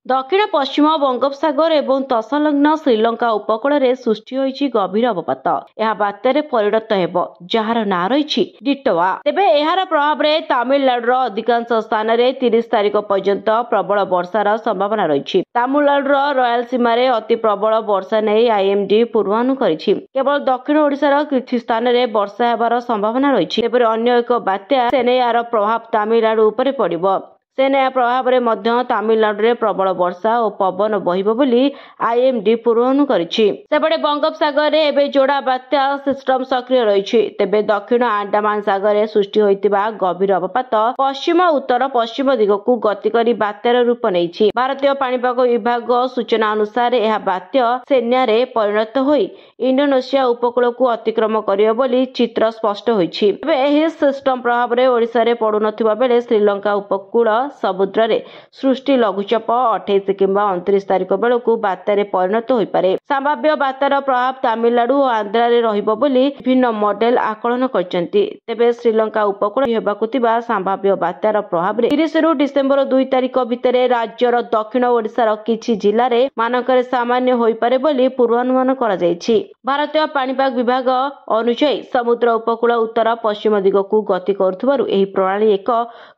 दक्षिण पश्चिम बंगोपसागर एवं तत्संलग्न श्रीलंका उपकूल में सृष्टि होइछि गभीर अवपात। यह बात्यारे परिणत हेब जार ना रही डिटोआ। तेबे एहार प्रभाव में तमिलनाडुर अधिकांश स्थान में 30 तारिख पर्यंत प्रबल वर्षार संभावना रही। तमिलनाडुर रयालसीमा अति प्रबल वर्षा नहीं आईएमडी पूर्वानुमान करिछि। केवल दक्षिण ओडिशार किछि स्थान में वर्षा हेबार संभावना रही। तेबे अन्य एक बात्या सेनेयार प्रभाव तमिलनाडु उपरे पड़िबो। सेना प्रभाव में मध्य तमिलनाडु में प्रबल वर्षा और पवन बहिब बोली आईएमडी पूर्वानुमान करिछि। सेपटे बंगोपसागर में एबे जोड़ा बात्या सिस्टम सक्रिय रही। तेबे दक्षिण अंडमान सागर में सृष्टि होइतिबा गभीर अवपात पश्चिम उत्तर पश्चिम दिगकू गति करी बात्यार रूप नेइछि। भारतीय पाणीपाग विभाग सूचना अनुसार यह बात्या सेन्यारे परिणत होई इंडोनेशिया उपकूल को अतिक्रम करियो बोली चित्र स्पष्ट होइछि। तेबे एही सिस्टम प्रभाव में ओडिशा रे पडुनथिबा बेले श्रीलंका उपकूल समुद्र रे सृष्टि लघुचाप 28 किंबा 29 तारिख बेलू बात्यारे परिणत हो पारे। संभाव्य बात्यार प्रभाव तमिलनाडु और आंध्रा रे रहिबो बोली विभिन्न मॉडल आकलन करछन्ति। तेबे श्रीलंका उपकूल हेबाकु थिबा संभाव्य बात्यार प्रभाव रे 30 रु डिसेंबर 2 तारिख भितरे राज्यर दक्षिण ओडिशार किछि जिल्ला रे मानकरे सामान्य होई पारे बोली पूर्वानुमान करा जायछि। भारतीय पाणीपाग विभाग अनुसार समुद्र उपकूल उत्तर पश्चिम दिगकू गति करुथिबारु एही प्रणाली एक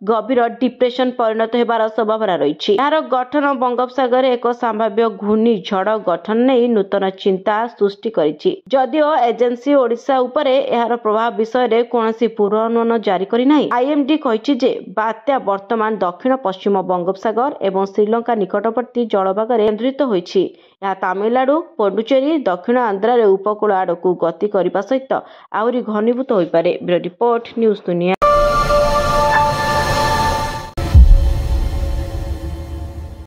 गभीर डिप्रेशन परिणत होबार संभावना रही। यार गठन बंगोपसागर एक संभाव्य घूर्णिझड़ गठन नहीं नूतन चिंता सृष्टि करिछि। जदिओ एजेंसी ओडिशा उपरे यार प्रभाव विषय रे कोनोसी पूर्वानुमान जारी करि नाही। आईएमडी कहिछि जे बात्या वर्तमान दक्षिण पश्चिम बंगोपसागर एवं श्रीलंका निकटवर्ती जलभाग रे केंद्रित होइछि। यह तमिलनाडु पुडुचेरी दक्षिण आंध्रा रे उपकूल आड़कू गति करने सहित आहरी घनीभूत होइपारे। ब्यूरो रिपोर्ट न्यूज दुनिया।